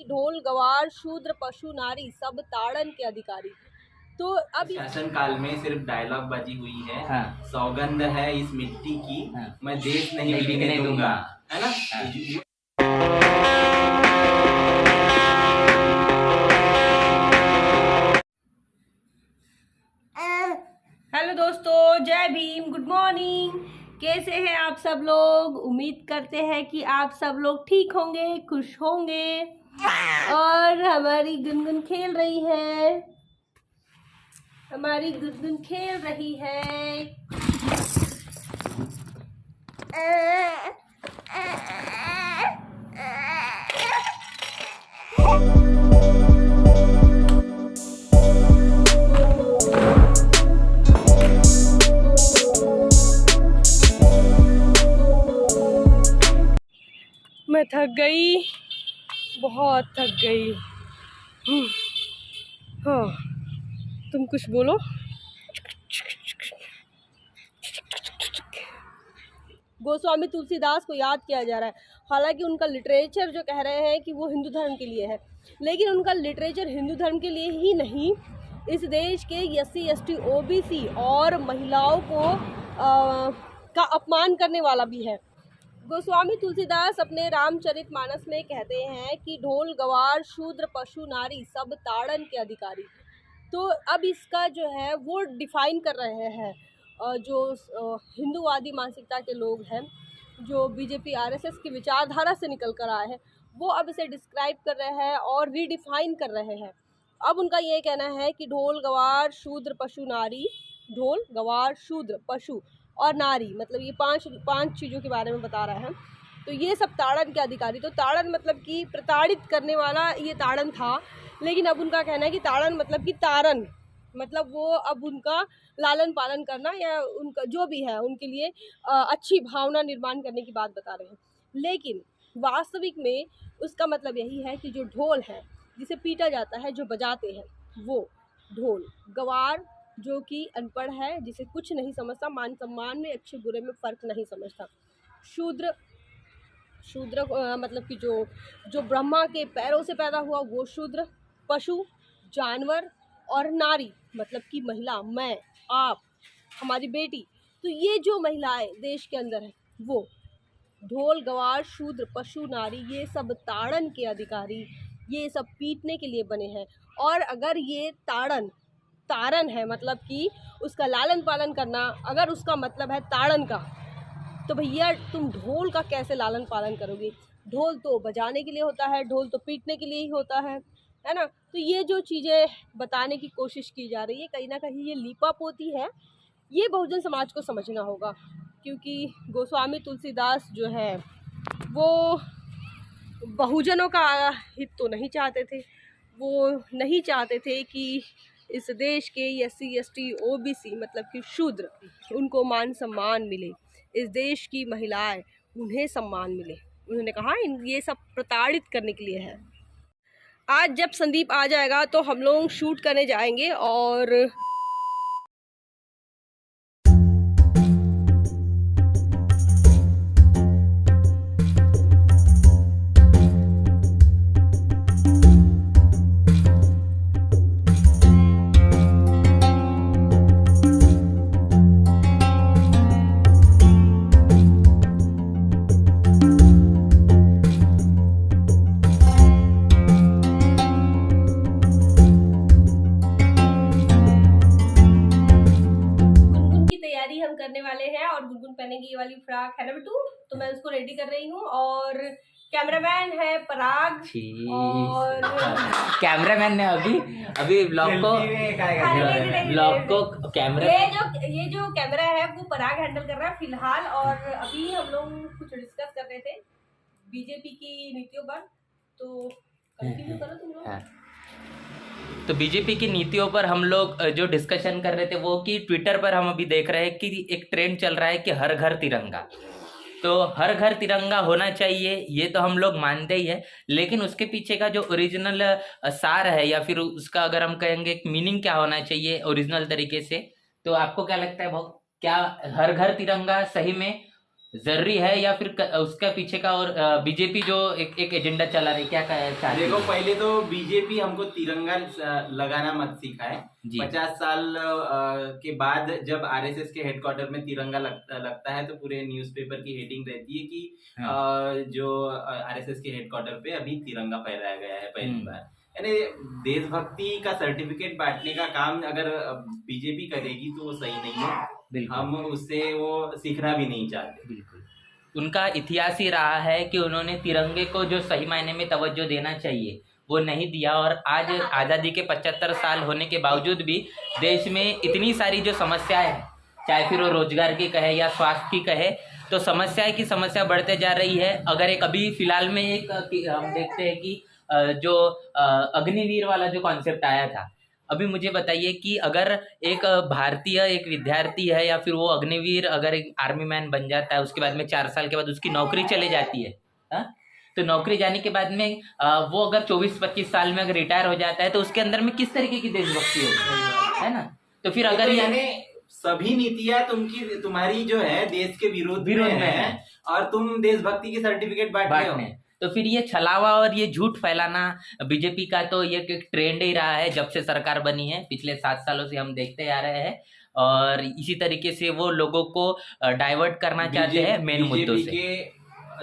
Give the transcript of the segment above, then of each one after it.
ढोल गवार शूद्र पशु नारी सब ताड़न के अधिकारी। तो अब शासन काल में सिर्फ डायलॉग बाजी हुई है। हाँ। सौगंध है इस मिट्टी की, हाँ। मैं देश नहीं नहीं बिकने बिकने दूंगा, है ना। हाँ। हेलो दोस्तों, जय भीम, गुड मॉर्निंग। कैसे हैं आप सब लोग? उम्मीद करते हैं कि आप सब लोग ठीक होंगे, खुश होंगे। और हमारी गुनगुन खेल रही है, हमारी गुनगुन खेल रही है। मैं थक गई, बहुत थक गई। हाँ, तुम कुछ बोलो। गोस्वामी तुलसीदास को याद किया जा रहा है। हालांकि उनका लिटरेचर जो कह रहे हैं कि वो हिंदू धर्म के लिए है, लेकिन उनका लिटरेचर हिंदू धर्म के लिए ही नहीं, इस देश के SC ST OBC और महिलाओं को का अपमान करने वाला भी है। गोस्वामी तुलसीदास अपने रामचरितमानस में कहते हैं कि ढोल गवार शूद्र पशु नारी सब ताड़न के अधिकारी। तो अब इसका जो है वो डिफ़ाइन कर रहे हैं जो हिंदूवादी मानसिकता के लोग हैं, जो BJP RSS की विचारधारा से निकल कर आए हैं, वो अब इसे डिस्क्राइब कर रहे हैं और रीडिफाइन कर रहे हैं। अब उनका ये कहना है कि ढोल गवार शूद्र पशु नारी, ढोल गवार शूद्र पशु और नारी, मतलब ये पांच चीज़ों के बारे में बता रहा है। तो ये सब ताड़न के अधिकारी। तो ताड़न मतलब कि प्रताड़ित करने वाला ये ताड़न था, लेकिन अब उनका कहना है कि ताड़न मतलब कि तारन, मतलब वो अब उनका लालन पालन करना या उनका जो भी है उनके लिए अच्छी भावना निर्माण करने की बात बता रहे हैं। लेकिन वास्तविक में उसका मतलब यही है कि जो ढोल है जिसे पीटा जाता है, जो बजाते हैं वो ढोल। गवार जो कि अनपढ़ है, जिसे कुछ नहीं समझता, मान सम्मान में अच्छे बुरे में फ़र्क नहीं समझता। शूद्र मतलब कि जो ब्रह्मा के पैरों से पैदा हुआ वो शूद्र। पशु जानवर, और नारी मतलब कि महिला, मैं, आप, हमारी बेटी। तो ये जो महिलाएं देश के अंदर है वो ढोल गवार शूद्र पशु नारी, ये सब ताड़न के अधिकारी, ये सब पीटने के लिए बने हैं। और अगर ये ताड़न है, मतलब कि उसका लालन पालन करना, अगर उसका मतलब है ताड़न का, तो भैया तुम ढोल का कैसे लालन पालन करोगे? ढोल तो बजाने के लिए होता है, ढोल तो पीटने के लिए ही होता है ना। तो ये जो चीज़ें बताने की कोशिश की जा रही है, कहीं ना कहीं ये लीपापोती है। ये बहुजन समाज को समझना होगा, क्योंकि गोस्वामी तुलसीदास जो है वो बहुजनों का हित तो नहीं चाहते थे। वो नहीं चाहते थे कि इस देश के SC ST OBC मतलब कि शूद्र, उनको मान सम्मान मिले, इस देश की महिलाएं उन्हें सम्मान मिले। उन्होंने कहा ये सब प्रताड़ित करने के लिए है। आज जब संदीप आ जाएगा तो हम लोग शूट करने जाएंगे और हम करने वाले हैं। और गुनगुन पहनेगी ये वाली फ्रॉक है ना बेटू, तो मैं उसको रेडी कर रही हूँ। और कैमरामैन है पराग, और कैमरामैन ने अभी ब्लॉग को कैमरा, ये जो कैमरा है वो पराग हैंडल कर रहा है फिलहाल। और अभी हम लोग कुछ डिस्कस कर रहे थे BJP की नीतियों पर, तो कंटिन्यू करो तुम लोग। तो बीजेपी की नीतियों पर हम लोग जो डिस्कशन कर रहे थे वो कि ट्विटर पर हम अभी देख रहे हैं कि एक ट्रेंड चल रहा है कि हर घर तिरंगा। तो हर घर तिरंगा होना चाहिए, ये तो हम लोग मानते ही है, लेकिन उसके पीछे का जो ओरिजिनल सार है या फिर उसका अगर हम कहेंगे मीनिंग क्या होना चाहिए ओरिजिनल तरीके से, तो आपको क्या लगता है भाऊ? क्या हर घर तिरंगा सही में जरूरी है या फिर उसका पीछे का और बीजेपी जो एक एजेंडा चला रही, क्या चाहती देखो है? पहले तो बीजेपी हमको तिरंगा लगाना मत सिखाए। जी। 50 साल के बाद जब आरएसएस के हेडक्वार्टर में तिरंगा लगता है तो पूरे न्यूज़पेपर की हेडिंग रहती है कि जो आरएसएस के हेडक्वार्टर पे अभी तिरंगा फहराया गया है पहली बार। यानी देशभक्ति का सर्टिफिकेट बांटने का काम अगर बीजेपी करेगी तो वो सही नहीं है। बिल्कुल। हम उससे वो सीखना भी नहीं चाहते। बिल्कुल, उनका इतिहास ही रहा है कि उन्होंने तिरंगे को जो सही मायने में तवज्जो देना चाहिए वो नहीं दिया, और आज आज़ादी के 75 साल होने के बावजूद भी देश में इतनी सारी जो समस्याएं हैं, चाहे फिर वो रोजगार की कहे या स्वास्थ्य की कहे, तो समस्या की समस्या बढ़ते जा रही है। अगर एक अभी फिलहाल में एक हम देखते हैं कि जो अग्निवीर वाला जो कॉन्सेप्ट आया था, अभी मुझे बताइए कि अगर एक भारतीय एक विद्यार्थी है या फिर वो अग्निवीर अगर एक आर्मी मैन बन जाता है, उसके बाद में 4 साल के बाद उसकी नौकरी चले जाती है, तो नौकरी जाने के बाद में वो अगर 24-25 साल में अगर रिटायर हो जाता है तो उसके अंदर में किस तरीके की देशभक्ति होगी, है ना? तो फिर अगर यानी सभी नीतियां तुम्हारी जो है देश के विरोध में है और तुम देशभक्ति की सर्टिफिकेट बांट रहे हो, तो फिर ये छलावा और ये झूठ फैलाना बीजेपी का तो ये एक ट्रेंड ही रहा है जब से सरकार बनी है। पिछले 7 सालों से हम देखते आ रहे हैं और इसी तरीके से वो लोगों को डाइवर्ट करना चाहते हैं मेन मुद्दों से।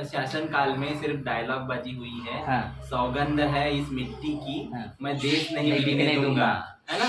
शासन काल में सिर्फ डायलॉग बाजी हुई है। सौगंध है इस मिट्टी की, मैं देश नहीं बिकने दूंगा, है ना?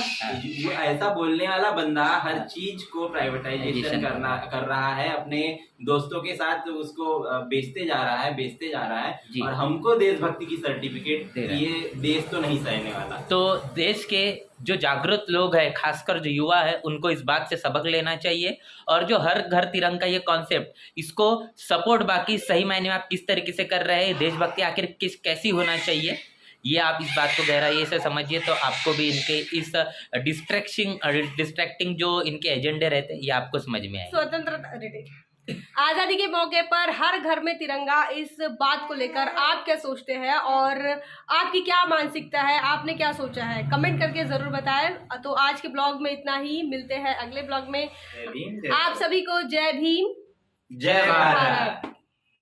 वो ऐसा बोलने वाला बंदा हर चीज को प्राइवेटाइजेशन कर रहा है, अपने दोस्तों के साथ उसको बेचते जा रहा है और हमको देशभक्ति की सर्टिफिकेट, ये देश तो नहीं सहने वाला। तो देश के जो जागरूक लोग हैं, खासकर जो युवा है, उनको इस बात से सबक लेना चाहिए और जो हर घर तिरंगा ये कॉन्सेप्ट, इसको सपोर्ट बाकी सही मायने में आप किस तरीके से कर रहे हैं, देशभक्ति आखिर कैसी होना चाहिए, ये आप इस बात को गहराई से समझिए तो आपको भी इनके इस डिस्ट्रैक्टिंग जो इनके एजेंडे रहते हैं ये आपको समझ में आए। स्वतंत्रता आज़ादी के मौके पर हर घर में तिरंगा, इस बात को लेकर आप क्या सोचते हैं और आपकी क्या मानसिकता है, आपने क्या सोचा है, कमेंट करके ज़रूर बताएं। तो आज के ब्लॉग में इतना ही, मिलते हैं अगले ब्लॉग में। आप सभी को जय भीम, जय भारत।